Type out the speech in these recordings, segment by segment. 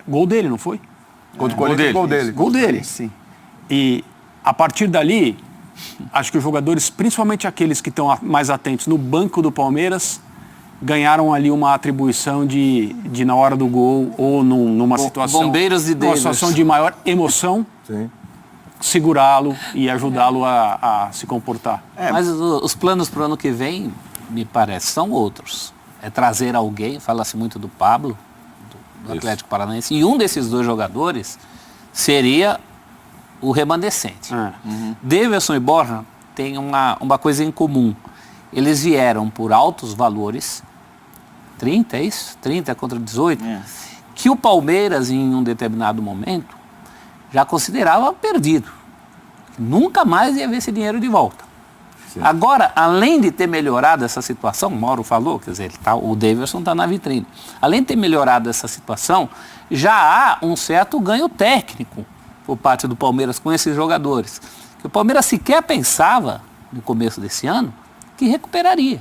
Gol dele, não foi? Gol dele. Gol dele, sim. E a partir dali, acho que os jogadores, principalmente aqueles que estão mais atentos no banco do Palmeiras, ganharam ali uma atribuição de na hora do gol ou numa situação... Bombeiros de Davis. Uma situação de maior emoção, segurá-lo e ajudá-lo a se comportar. Mas os planos para o ano que vem, me parece, são outros. É trazer alguém, fala-se muito do Pablo, do Atlético Paranaense, e um desses dois jogadores seria o remanescente. Davidson e Borja têm uma coisa em comum. Eles vieram por altos valores, 30, é isso? 30 contra 18, que o Palmeiras, em um determinado momento, já considerava perdido. Nunca mais ia ver esse dinheiro de volta. Sim. Agora, além de ter melhorado essa situação, o Mauro falou, quer dizer, o Davidson está na vitrine. Além de ter melhorado essa situação, já há um certo ganho técnico por parte do Palmeiras com esses jogadores. Que o Palmeiras sequer pensava, no começo desse ano, que recuperaria.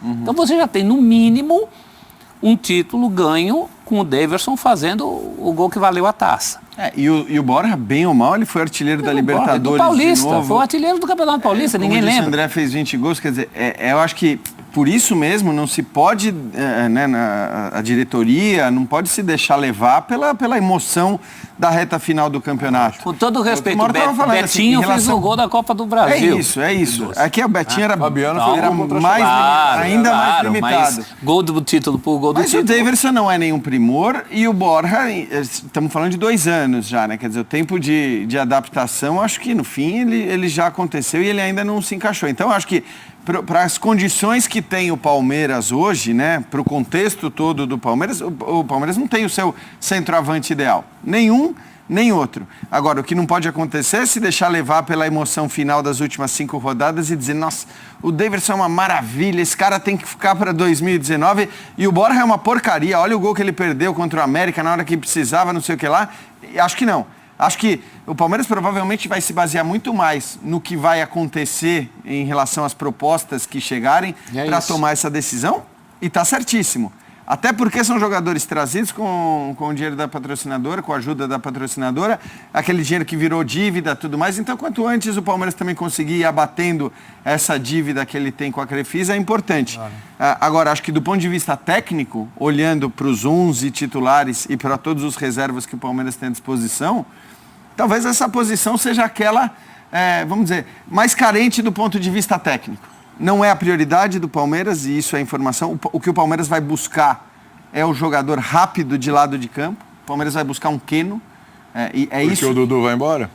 Então você já tem, no mínimo, um título ganho com o Davidson fazendo o gol que valeu a taça. E o Borja, bem ou mal, ele foi artilheiro da Libertadores do Paulista, de novo. foi o artilheiro do Campeonato Paulista, ninguém lembra. O André fez 20 gols, quer dizer, eu acho que por isso mesmo não se pode, a diretoria não pode se deixar levar pela emoção da reta final do campeonato. Com todo o respeito, Betinho fez o gol da Copa do Brasil. É isso. Aqui o Betinho era mais limitado. Gol do título por gol do título. Mas o Davidson não é nenhum primor e o Borja, estamos falando de 2 anos já, né? Quer dizer, o tempo de adaptação, acho que no fim ele já aconteceu e ele ainda não se encaixou. Então, acho que para as condições que tem o Palmeiras hoje, né, para o contexto todo do Palmeiras, o Palmeiras não tem o seu centroavante ideal. Nenhum, nem outro. Agora, o que não pode acontecer é se deixar levar pela emoção final das últimas 5 rodadas e dizer, nossa, o Davidson é uma maravilha, esse cara tem que ficar para 2019 e o Borja é uma porcaria. Olha o gol que ele perdeu contra o América na hora que precisava, não sei o que lá. Acho que não. Acho que o Palmeiras provavelmente vai se basear muito mais no que vai acontecer em relação às propostas que chegarem para tomar essa decisão. E está certíssimo. Até porque são jogadores trazidos com o dinheiro da patrocinadora, com a ajuda da patrocinadora, aquele dinheiro que virou dívida e tudo mais. Então, quanto antes o Palmeiras também conseguir ir abatendo essa dívida que ele tem com a Crefisa, é importante. Agora, acho que do ponto de vista técnico, olhando para os 11 titulares e para todos os reservas que o Palmeiras tem à disposição, talvez essa posição seja aquela, vamos dizer, mais carente do ponto de vista técnico. Não é a prioridade do Palmeiras, e isso é informação. O que o Palmeiras vai buscar é o jogador rápido de lado de campo. O Palmeiras vai buscar um Queno. Porque o Dudu vai embora?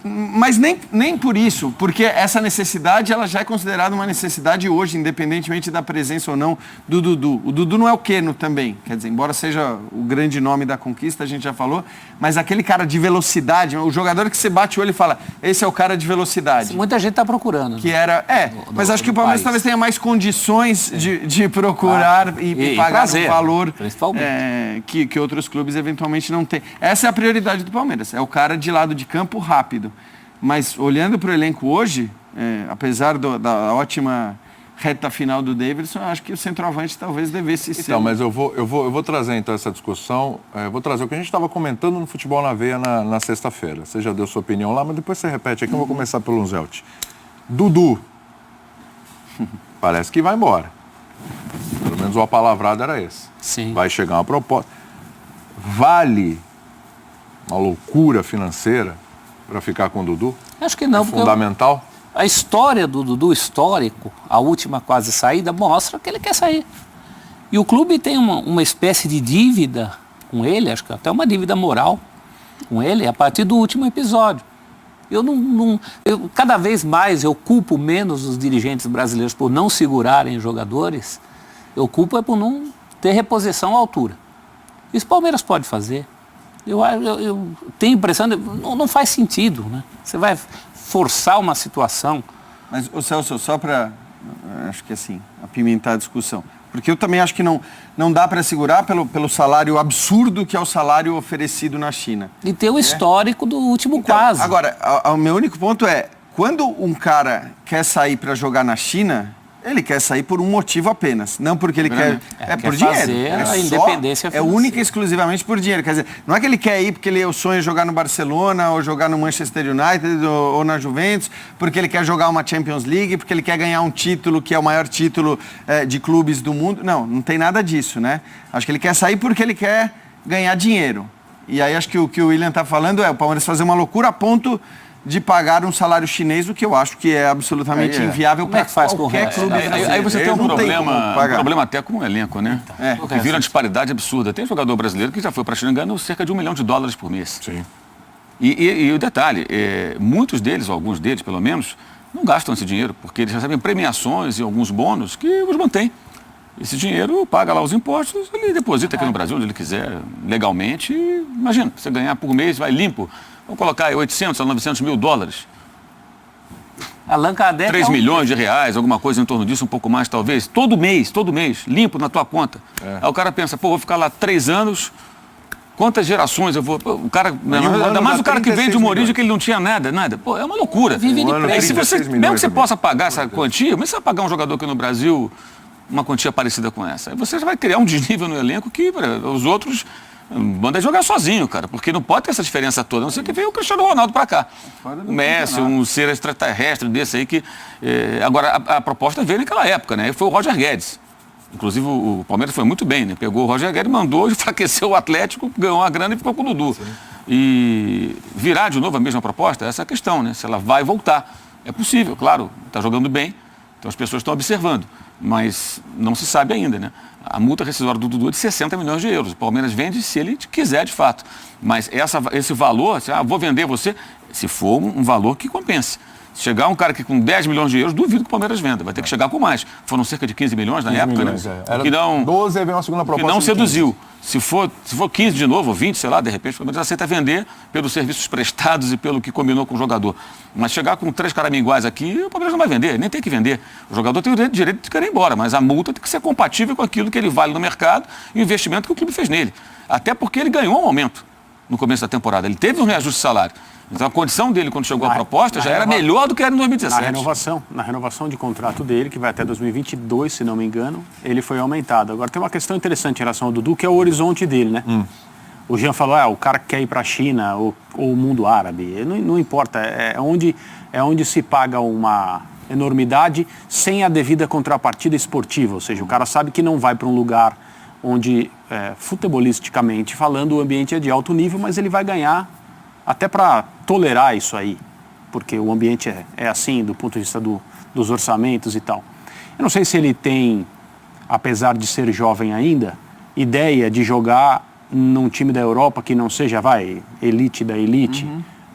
Mas nem por isso, porque essa necessidade ela já é considerada uma necessidade hoje, independentemente da presença ou não do Dudu. O Dudu não é o Queno também, quer dizer, embora seja o grande nome da conquista, a gente já falou, mas aquele cara de velocidade, o jogador que você bate o olho e fala, esse é o cara de velocidade. Muita gente está procurando. Que era, mas acho que o Palmeiras talvez tenha mais condições de procurar e pagar um valor que outros clubes eventualmente não têm. Essa é a prioridade do Palmeiras, é o cara de lado de campo rápido. Mas olhando para o elenco hoje, apesar da ótima reta final do Davidson, acho que o centroavante talvez devesse ser. Então, mas eu vou trazer então essa discussão, vou trazer o que a gente estava comentando no Futebol na Veia na sexta-feira. Você já deu sua opinião lá, mas depois você repete aqui, eu vou começar pelo Zelt. Dudu, parece que vai embora. Pelo menos o apalavrado era esse. Sim. Vai chegar uma proposta. Vale uma loucura financeira para ficar com o Dudu? Acho que não. Fundamental? A história do Dudu, histórico, a última quase saída, mostra que ele quer sair. E o clube tem uma espécie de dívida com ele, acho que até uma dívida moral com ele, a partir do último episódio. Cada vez mais eu culpo menos os dirigentes brasileiros por não segurarem jogadores, eu culpo por não ter reposição à altura. Isso o Palmeiras pode fazer. Eu tenho a impressão de não faz sentido, né? Você vai forçar uma situação. Mas, Celso, só para, acho que assim, apimentar a discussão. Porque eu também acho que não dá para segurar pelo salário absurdo que é o salário oferecido na China. E ter o histórico do último quase. Agora, o meu único ponto é, quando um cara quer sair para jogar na China, Ele quer sair por um motivo apenas, não porque ele quer... É por dinheiro. Fazer a só- independência É financeira. única e exclusivamente por dinheiro. Quer dizer, não é que ele quer ir porque ele sonha jogar no Barcelona ou jogar no Manchester United ou na Juventus, porque ele quer jogar uma Champions League, porque ele quer ganhar um título que é o maior título de clubes do mundo. Não tem nada disso, né? Acho que ele quer sair porque ele quer ganhar dinheiro. E aí acho que o que o William está falando é o Palmeiras fazer uma loucura a ponto de pagar um salário chinês, o que eu acho que é absolutamente inviável Como é para que faz com o qualquer resto? clube Aí brasileiro. você tem um Não como pagar. problema até com o elenco, né? Que vira uma disparidade absurda. Tem jogador brasileiro que já foi para a China ganhando cerca de $1 milhão por mês. Sim. E o detalhe, muitos deles, ou alguns deles pelo menos, não gastam esse dinheiro, porque eles recebem premiações e alguns bônus que os mantêm. Esse dinheiro paga lá os impostos, ele deposita aqui no Brasil, onde ele quiser, legalmente. E, imagina, você ganhar por mês, vai limpo. Vamos colocar aí 800 a 900 mil dólares. Allan Kardec 3 milhões de reais, alguma coisa em torno disso, um pouco mais talvez. Todo mês, limpo na tua conta. Aí o cara pensa, pô, vou ficar lá 3 anos, quantas gerações eu vou... Pô, o cara, ainda mais o cara que vem de uma origem que ele não tinha nada. Pô, é uma loucura. Vive de E se você, 36 mesmo milhões que você também. possa pagar essa quantia, mesmo que você vai pagar um jogador aqui no Brasil uma quantia parecida com essa, aí você já vai criar um desnível no elenco que os outros mandam jogar sozinho, cara, porque não pode ter essa diferença toda, a não ser que venha o Cristiano Ronaldo pra cá. O Messi, um ser extraterrestre desse aí que... agora, a proposta veio naquela época, né? Foi o Roger Guedes. Inclusive, o Palmeiras foi muito bem, né? Pegou o Roger Guedes, mandou, enfraqueceu o Atlético, ganhou a grana e ficou com o Dudu. E virar de novo a mesma proposta, essa é a questão, né? Se ela vai voltar. É possível, claro, está jogando bem, então as pessoas estão observando, mas não se sabe ainda, né? A multa rescisória do Dudu é de 60 milhões de euros. O Palmeiras vende se ele quiser, de fato. Mas esse valor, vou vender você, se for um valor que compense. Se chegar um cara que com 10 milhões de euros, duvido que o Palmeiras venda. Vai ter que chegar com mais. Foram cerca de 15 milhões na 15 época, milhões, né? Era Que não, 12, aí vem uma segunda que proposta. não de 15. seduziu. Se for 15 de novo, ou 20, sei lá, de repente, o Palmeiras aceita vender pelos serviços prestados e pelo que combinou com o jogador. Mas chegar com 3 caraminguais aqui, o Palmeiras não vai vender, nem tem que vender. O jogador tem o direito de querer ir embora, mas a multa tem que ser compatível com aquilo que ele vale no mercado e o investimento que o clube fez nele. Até porque ele ganhou um aumento no começo da temporada. Ele teve um reajuste de salário. Então a condição dele, quando chegou a proposta, já era melhor do que era em 2017. Na renovação de contrato dele, que vai até 2022, se não me engano, ele foi aumentado. Agora tem uma questão interessante em relação ao Dudu, que é o horizonte dele, né? O Jean falou, o cara que quer ir para a China ou o mundo árabe. Não importa, é onde se paga uma enormidade sem a devida contrapartida esportiva. Ou seja, o cara sabe que não vai para um lugar onde, futebolisticamente falando, o ambiente é de alto nível, mas ele vai ganhar até para tolerar isso aí, porque o ambiente é assim, do ponto de vista dos orçamentos e tal. Eu não sei se ele tem, apesar de ser jovem ainda, ideia de jogar num time da Europa que não seja, elite da elite,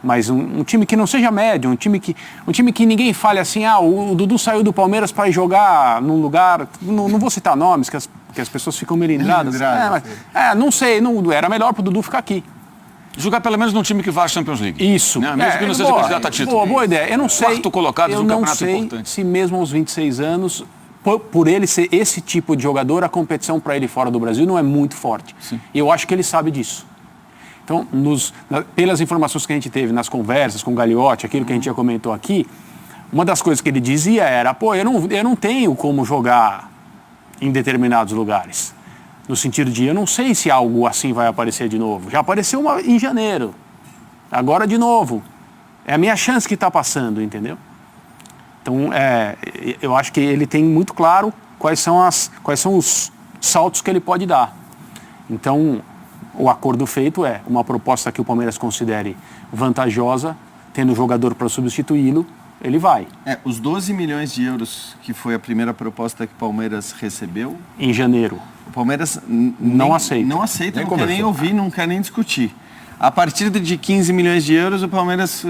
mas um time que não seja médio, um time que ninguém fale assim, o Dudu saiu do Palmeiras para ir jogar num lugar, não vou citar nomes, que as pessoas ficam melindradas. Não sei, era melhor pro Dudu ficar aqui. Jogar pelo menos num time que vá à Champions League. Isso. Né? Mesmo que não seja candidato a título. Boa ideia. Eu não sei. Quarto colocado de um campeonato importante. Eu não sei se mesmo aos 26 anos, por ele ser esse tipo de jogador, a competição para ele fora do Brasil não é muito forte. Sim. E eu acho que ele sabe disso. Então, pelas informações que a gente teve nas conversas com o Gagliotti, aquilo que a gente já comentou aqui, uma das coisas que ele dizia era, eu não tenho como jogar em determinados lugares. No sentido de, eu não sei se algo assim vai aparecer de novo. Já apareceu em janeiro. Agora de novo. É a minha chance que está passando, entendeu? Então, eu acho que ele tem muito claro quais são os saltos que ele pode dar. Então, o acordo feito é uma proposta que o Palmeiras considere vantajosa, tendo jogador para substituí-lo, ele vai. Os 12 milhões de euros que foi a primeira proposta que o Palmeiras recebeu... Em janeiro. O Palmeiras não aceita. Não quer nem ouvir, não quer nem discutir. A partir de 15 milhões de euros, o Palmeiras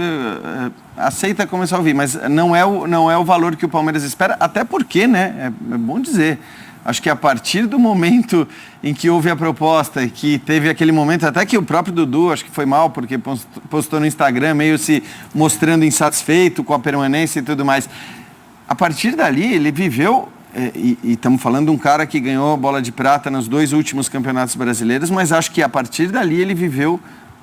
aceita começar a ouvir, mas não é o valor que o Palmeiras espera, até porque, né, é bom dizer, acho que a partir do momento em que houve a proposta e que teve aquele momento, até que o próprio Dudu, acho que foi mal, porque postou no Instagram meio se mostrando insatisfeito com a permanência e tudo mais. A partir dali, ele viveu... E estamos falando de um cara que ganhou a bola de prata nos 2 últimos campeonatos brasileiros, mas acho que a partir dali ele viveu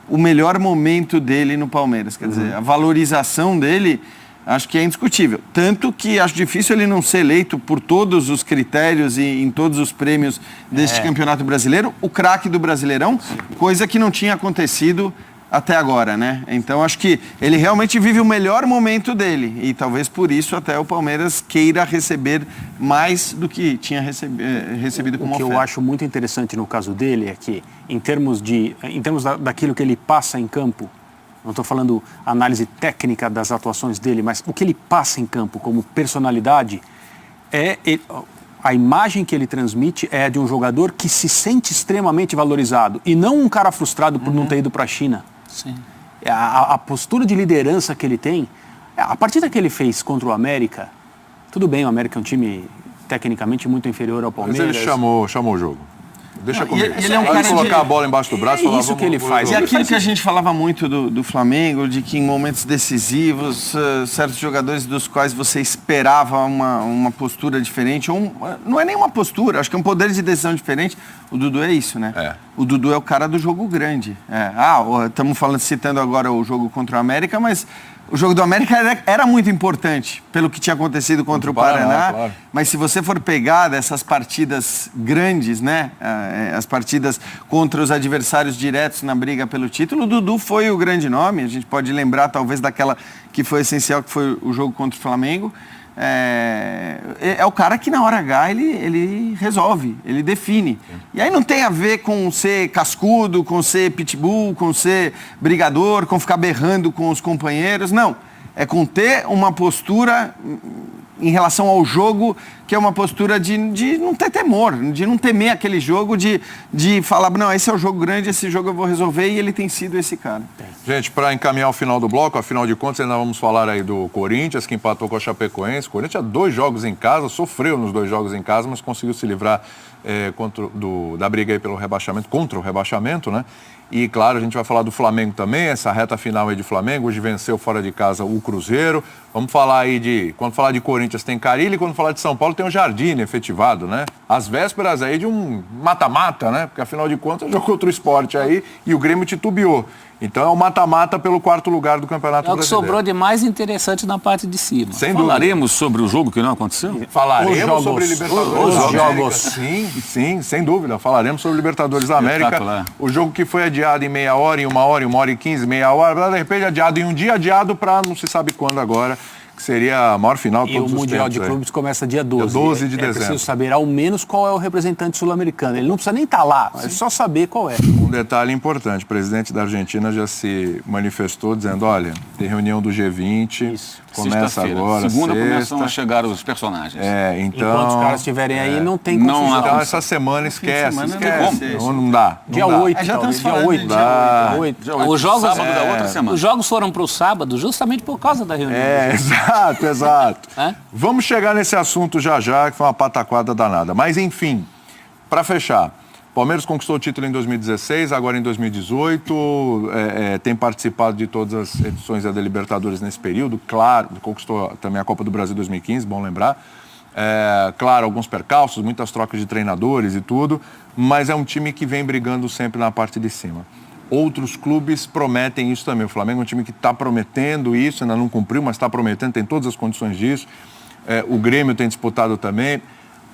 o melhor momento dele no Palmeiras. Quer dizer, a valorização dele Acho que é indiscutível. Tanto que acho difícil ele não ser eleito por todos os critérios e em todos os prêmios deste Campeonato Brasileiro, o craque do Brasileirão, coisa que não tinha acontecido até agora, né? Então acho que ele realmente vive o melhor momento dele e talvez por isso até o Palmeiras queira receber mais do que tinha recebido como oferta. O que eu acho muito interessante no caso dele é que, em termos daquilo que ele passa em campo, não estou falando análise técnica das atuações dele, mas o que ele passa em campo como personalidade, a imagem que ele transmite é de um jogador que se sente extremamente valorizado e não um cara frustrado por não ter ido para a China. Sim. A postura de liderança que ele tem, a partida que ele fez contra o América, tudo bem, o América é um time tecnicamente muito inferior ao Palmeiras. Mas ele chamou o jogo. Deixa comigo. Ele é um cara colocar a bola embaixo do braço e falar, isso que ele faz. E aquilo que a gente falava muito do Flamengo, de que em momentos decisivos, certos jogadores dos quais você esperava uma postura diferente, não é nem uma postura, acho que é um poder de decisão diferente. O Dudu é isso, né? O Dudu é o cara do jogo grande. Estamos citando agora o jogo contra o América, mas o jogo do América era muito importante pelo que tinha acontecido contra o Paraná. Claro. Mas se você for pegar dessas partidas grandes, né? As partidas contra os adversários diretos na briga pelo título, o Dudu foi o grande nome. A gente pode lembrar talvez daquela que foi essencial, que foi o jogo contra o Flamengo. É o cara que na hora H ele resolve, ele define. E aí não tem a ver com ser cascudo, com ser pitbull, com ser brigador, com ficar berrando com os companheiros, não. É com ter uma postura em relação ao jogo, que é uma postura de não ter temor, de não temer aquele jogo, de falar, não, esse é o jogo grande, esse jogo eu vou resolver, e ele tem sido esse cara. Gente, para encaminhar o final do bloco, afinal de contas, ainda vamos falar aí do Corinthians, que empatou com a Chapecoense. O Corinthians tinha 2 jogos em casa, sofreu nos 2 jogos em casa, mas conseguiu se livrar da briga aí pelo rebaixamento, contra o rebaixamento, né? E, claro, a gente vai falar do Flamengo também, essa reta final aí de Flamengo. Hoje venceu fora de casa o Cruzeiro. Vamos falar aí quando falar de Corinthians tem Carille, e quando falar de São Paulo tem o Jardine efetivado, né? Às vésperas aí de um mata-mata, né? Porque, afinal de contas, jogou contra o Sport aí e o Grêmio titubeou. Então é o mata-mata pelo 4º lugar do Campeonato Brasileiro. É o que sobrou de mais interessante na parte de cima. Sem dúvida. Falaremos sobre o jogo que não aconteceu? Falaremos sobre Libertadores os da América. jogos. Sim, sem dúvida. Falaremos sobre Libertadores da América. O jogo que foi adiado em meia hora, em 1h15, meia hora, de repente adiado em um dia, adiado para não se sabe quando agora, que seria a maior final de todos os tempos. E o Mundial de Clubes começa dia 12. Dia 12 de dezembro. É preciso saber ao menos qual é o representante sul-americano. Ele não precisa nem estar lá, é só saber qual é. Um detalhe importante, o presidente da Argentina já se manifestou dizendo, olha, tem reunião do G20, começa agora, segunda começam a chegar os personagens. Então... Enquanto os caras estiverem aí, não tem confusão. Então essa semana esquece. Não dá. Dia 8, já estamos dia falando 8. dia 8. Os jogos, sábado da outra semana. Os jogos foram para o sábado justamente por causa da reunião. Exato. É? Vamos chegar nesse assunto já, que foi uma pataquada danada. Mas, enfim, para fechar, Palmeiras conquistou o título em 2016, agora em 2018, tem participado de todas as edições da Libertadores nesse período, claro, conquistou também a Copa do Brasil 2015, bom lembrar. Claro, alguns percalços, muitas trocas de treinadores e tudo, mas é um time que vem brigando sempre na parte de cima. Outros clubes prometem isso também. O Flamengo é um time que está prometendo isso, ainda não cumpriu, mas está prometendo, tem todas as condições disso. O Grêmio tem disputado também.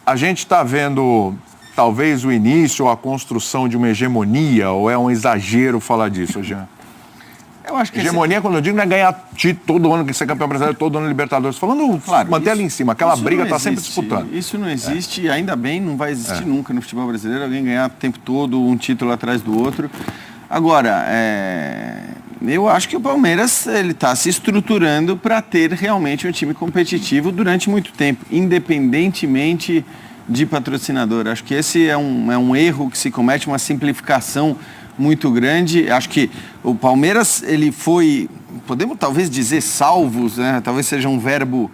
A gente está vendo talvez o início ou a construção de uma hegemonia, ou é um exagero falar disso, Jean? Eu acho que hegemonia, quando eu digo, não é ganhar título todo ano, que ser campeão brasileiro, todo ano Libertadores. Falando, manter ali em cima, aquela briga está sempre disputando. Isso não existe, ainda bem, não vai existir nunca no futebol brasileiro, alguém ganhar o tempo todo um título atrás do outro. Agora, eu acho que o Palmeiras está se estruturando para ter realmente um time competitivo durante muito tempo, independentemente de patrocinador. Acho que esse é um erro que se comete, uma simplificação muito grande. Acho que o Palmeiras, ele foi, podemos talvez dizer salvos, né? Talvez seja um verbo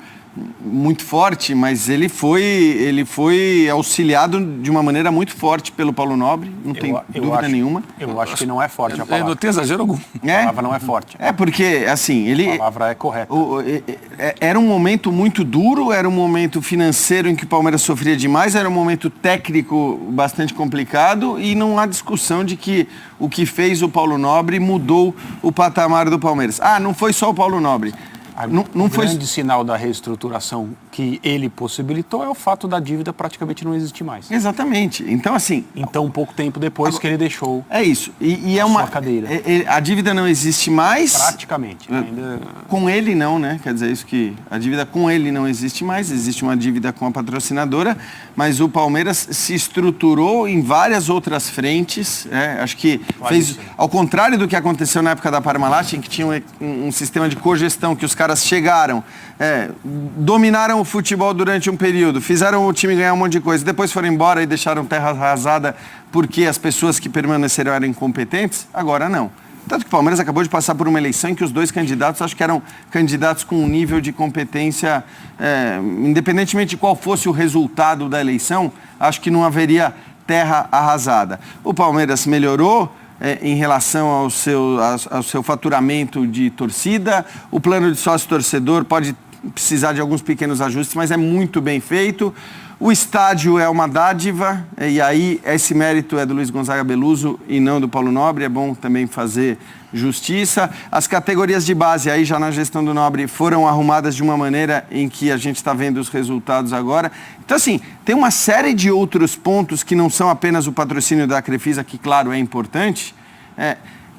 muito forte, mas ele foi auxiliado de uma maneira muito forte pelo Paulo Nobre, não tem dúvida nenhuma. Eu acho que não é forte a palavra. Não tem exagero algum. A palavra não é forte. Porque, assim, A palavra é correta. Era um momento muito duro, era um momento financeiro em que o Palmeiras sofria demais, era um momento técnico bastante complicado e não há discussão de que o que fez o Paulo Nobre mudou o patamar do Palmeiras. Não foi só o Paulo Nobre. O grande sinal da reestruturação que ele possibilitou é o fato da dívida praticamente não existir mais. Exatamente. Então, assim... Então, pouco tempo depois que ele deixou É isso. E é uma... sua cadeira. A dívida não existe mais... Praticamente. Ainda... Com ele não, né? Quer dizer, isso que a dívida com ele não existe mais, existe uma dívida com a patrocinadora, mas o Palmeiras se estruturou em várias outras frentes, acho que fez, ao contrário do que aconteceu na época da Parmalat, em que tinha um sistema de cogestão, que os caras chegaram, dominaram o futebol durante um período, fizeram o time ganhar um monte de coisa, depois foram embora e deixaram terra arrasada porque as pessoas que permaneceram eram incompetentes, agora não. Tanto que o Palmeiras acabou de passar por uma eleição em que os dois candidatos, acho que eram candidatos com um nível de competência, independentemente de qual fosse o resultado da eleição, acho que não haveria terra arrasada. O Palmeiras melhorou em relação ao seu faturamento de torcida, o plano de sócio-torcedor pode precisar de alguns pequenos ajustes, mas é muito bem feito. O estádio é uma dádiva, e aí esse mérito é do Luiz Gonzaga Beluso e não do Paulo Nobre, é bom também fazer justiça. As categorias de base, aí já na gestão do Nobre, foram arrumadas de uma maneira em que a gente está vendo os resultados agora. Então, assim, tem uma série de outros pontos que não são apenas o patrocínio da Crefisa, que, claro, é importante,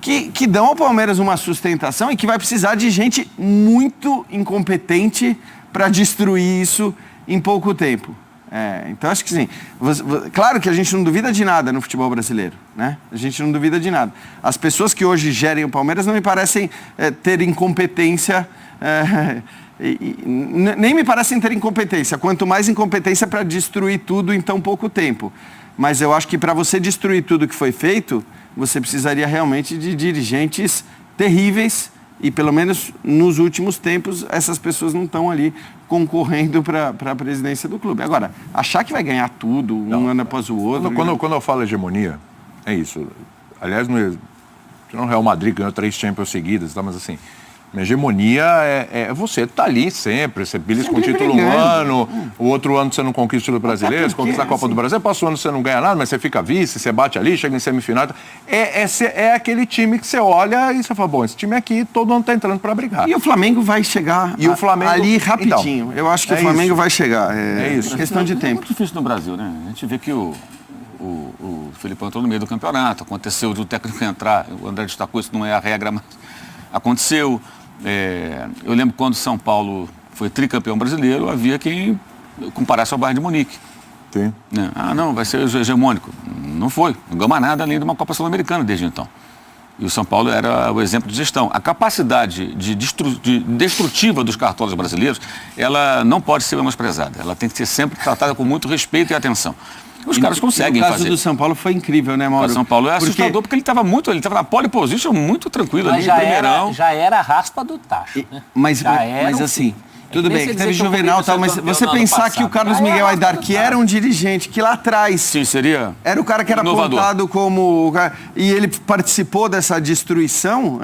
que dão ao Palmeiras uma sustentação e que vai precisar de gente muito incompetente para destruir isso em pouco tempo. Então, acho que sim. Claro que a gente não duvida de nada no futebol brasileiro, né? A gente não duvida de nada. As pessoas que hoje gerem o Palmeiras não me parecem ter incompetência, nem me parecem ter incompetência, quanto mais incompetência para destruir tudo em tão pouco tempo. Mas eu acho que para você destruir tudo que foi feito, você precisaria realmente de dirigentes terríveis. E, pelo menos, nos últimos tempos, essas pessoas não estão ali concorrendo para a presidência do clube. Agora, achar que vai ganhar tudo, um ano após o outro... Quando eu falo hegemonia, é isso. Aliás, no Real Madrid ganhou 3 Champions seguidas, tá? Mas assim... Hegemonia é você estar ali sempre, você belisca um título um ano, o outro ano você não conquista o título brasileiro, você conquista a Copa do Brasil, passa o ano você não ganha nada, mas você fica vice, você bate ali, chega em semifinal. É aquele time que você olha e você fala, bom, esse time aqui todo ano está entrando para brigar. E o Flamengo vai chegar ali rapidinho. Então, eu acho que o Flamengo vai chegar. É isso. Questão de tempo. É muito difícil no Brasil, né? A gente vê que o Felipão entrou no meio do campeonato, aconteceu de o técnico entrar, o André destacou, isso não é a regra, mas aconteceu. Eu lembro quando São Paulo foi tricampeão brasileiro, havia quem comparasse ao Bayern de Munique. Sim. Não, vai ser hegemônico. Não foi, não ganhou nada além de uma Copa Sul-Americana desde então. E o São Paulo era o exemplo de gestão. A capacidade destrutiva dos cartolas brasileiros, ela não pode ser menosprezada. Ela tem que ser sempre tratada com muito respeito e atenção. Os caras conseguem fazer. O caso do São Paulo foi incrível, né, Mauro? O São Paulo é assustador porque ele estava na pole position muito tranquilo ali no primeirão. Já era a raspa do tacho, né? Mas assim... Tudo bem, que teve Juvenal e tal, mas você pensar que o Carlos Miguel Aidar, que era um dirigente que lá atrás... Sim, seria... Era o cara que era apontado como... E ele participou dessa destruição,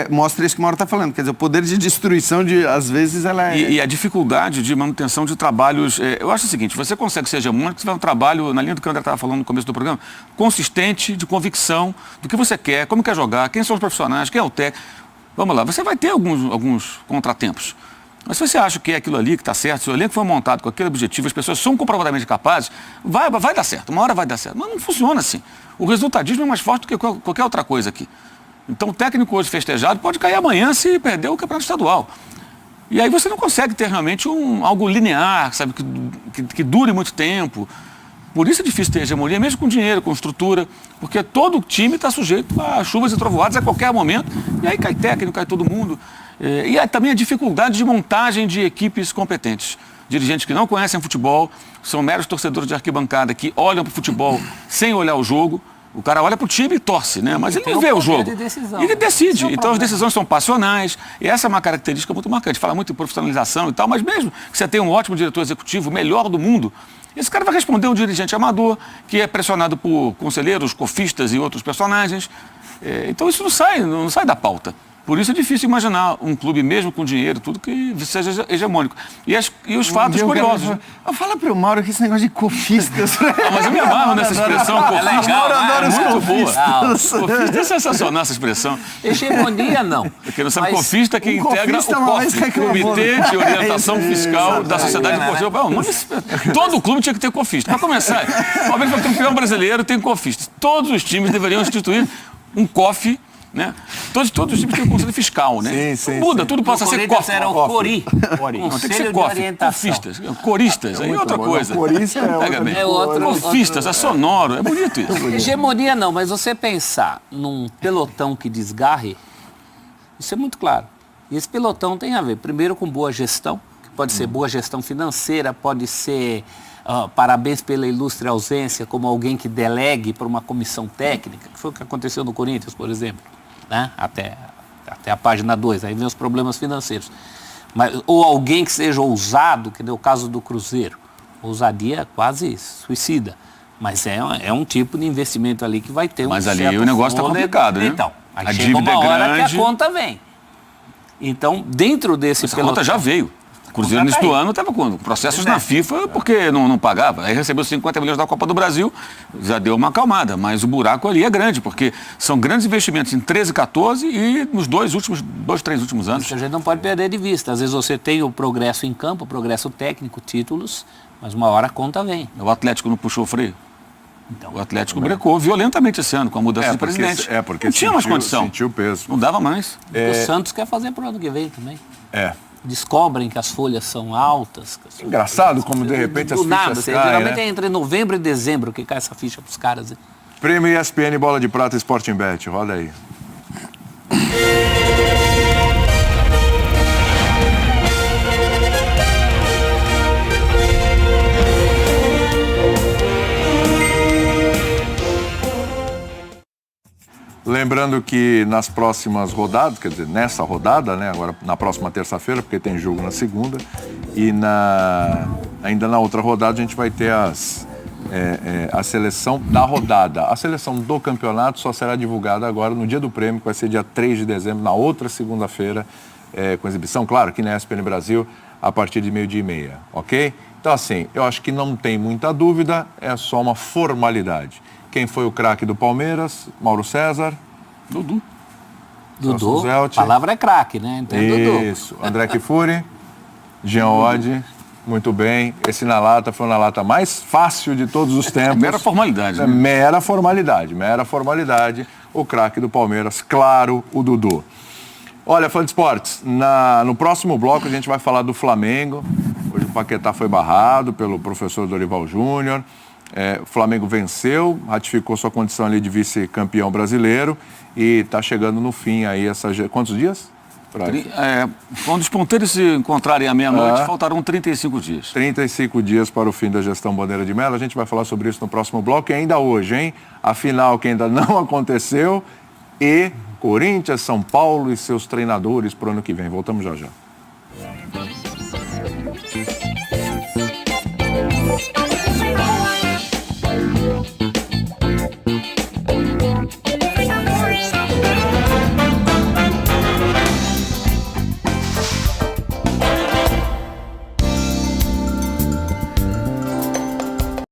mostra isso que o Mauro está falando. Quer dizer, o poder de destruição, às vezes, ela é... E a dificuldade de manutenção de trabalhos... eu acho o seguinte, você consegue ser hegemônico se tiver um trabalho, na linha do que o André estava falando no começo do programa, consistente, de convicção, do que você quer, como quer jogar, quem são os profissionais, quem é o técnico. Vamos lá, você vai ter alguns contratempos. Mas se você acha que é aquilo ali que está certo, se o elenco foi montado com aquele objetivo, as pessoas são comprovadamente capazes, vai dar certo, uma hora vai dar certo. Mas não funciona assim. O resultadismo é mais forte do que qualquer outra coisa aqui. Então o técnico hoje festejado pode cair amanhã se perder o campeonato estadual. E aí você não consegue ter realmente algo linear, sabe, que dure muito tempo. Por isso é difícil ter hegemonia, mesmo com dinheiro, com estrutura, porque todo time está sujeito a chuvas e trovoadas a qualquer momento, e aí cai técnico, cai todo mundo. E aí também a dificuldade de montagem de equipes competentes. Dirigentes que não conhecem futebol, são meros torcedores de arquibancada que olham para o futebol sem olhar o jogo. O cara olha para o time e torce, né? Mas ele não vê o jogo. Ele decide. Então as decisões são passionais. E essa é uma característica muito marcante. Fala muito em profissionalização e tal, mas mesmo que você tenha um ótimo diretor executivo, o melhor do mundo, esse cara vai responder um dirigente amador, que é pressionado por conselheiros, cofistas e outros personagens. Então isso não sai da pauta. Por isso é difícil imaginar um clube, mesmo com dinheiro, tudo que seja hegemônico. E os fatos curiosos. Fala pro Mauro que esse negócio de cofistas... Mas eu me amarro nessa expressão, cofista. Mauro adora os muito boa. cofistas. Cofista é sensacional essa expressão. Hegemonia, não. Porque não sabe, Mas cofista que integra cofista o mais COF, Comitê de Orientação Fiscal da Sociedade Esportiva. Todo clube tinha que ter cofista. Para começar, o Palmeiras foi campeão brasileiro, tem cofista. Todos os times deveriam instituir um COF, né? Todos os times têm um conselho fiscal, né? Sim, Muda, tudo passa a ser COF. Era o CORI. Não, tem que ser Conselho de COF. Orientação. Cofistas, coristas, aí é outra coisa. Corista é outra Pega bem. É outro. Cofistas, é sonoro, é bonito isso. Hegemonia não, mas você pensar num pelotão que desgarre, isso é muito claro. E esse pelotão tem a ver, primeiro, com boa gestão, que pode ser boa gestão financeira, pode ser parabéns pela ilustre ausência, como alguém que delegue para uma comissão técnica, que foi o que aconteceu no Corinthians, por exemplo, né? Até a página 2, aí vem os problemas financeiros. Ou alguém que seja ousado, que deu o caso do Cruzeiro. Ousadia quase suicida. Mas é um tipo de investimento ali que vai ter Mas um ali certo o negócio está fôlego. complicado, né? Então, aí A chega dívida uma é hora grande. que a conta vem. Então, dentro desse Essa conta já veio. O Cruzeiro, no início do ano, estava com processos na FIFA porque não pagava. Aí recebeu 50 milhões da Copa do Brasil, já deu uma acalmada. Mas o buraco ali é grande, porque são grandes investimentos em 13, 14 e nos dois, 3 últimos anos. Isso a gente não pode perder de vista. Às vezes você tem o progresso em campo, o progresso técnico, títulos, mas uma hora a conta vem. O Atlético não puxou o freio. Então, O Atlético brecou violentamente esse ano com a mudança de presidente. Porque não tinha mais sentiu- condição. sentiu o peso. Não dava mais. o Santos quer fazer para o ano que vem também. É. Descobrem que as folhas são altas. Engraçado como de repente as Do nada, fichas assim, caem, geralmente né? é entre novembro e dezembro que cai essa ficha para os caras. Né? Prêmio ESPN Bola de Prata Sporting Bet, roda aí. Lembrando que nas próximas rodadas, quer dizer, nessa rodada, né, agora na próxima terça-feira, porque tem jogo na segunda, e ainda na outra rodada a gente vai ter a seleção da rodada. A seleção do campeonato só será divulgada agora no dia do prêmio, que vai ser dia 3 de dezembro, na outra segunda-feira, com exibição, claro, aqui na ESPN Brasil, a partir de 12h30, ok? Então, assim, eu acho que não tem muita dúvida, é só uma formalidade. Quem foi o craque do Palmeiras? Mauro César? Dudu. Dudu, Zelt. a palavra é craque, né? Então, Dudu. Isso. André Kifuri, Jean Oddi, muito bem. Esse na lata foi o na lata mais fácil de todos os tempos. Mera formalidade, né? Mera formalidade. O craque do Palmeiras, claro, o Dudu. Olha, fã de esportes, no próximo bloco a gente vai falar do Flamengo. Hoje o Paquetá foi barrado pelo professor Dorival Júnior. O Flamengo venceu, ratificou sua condição ali de vice-campeão brasileiro e está chegando no fim aí quantos dias? Quando os ponteiros se encontrarem à meia-noite, faltarão 35 dias. 35 dias para o fim da gestão Bandeira de Melo. A gente vai falar sobre isso no próximo bloco e ainda hoje, hein? A final que ainda não aconteceu e Corinthians, São Paulo e seus treinadores para o ano que vem. Voltamos já já.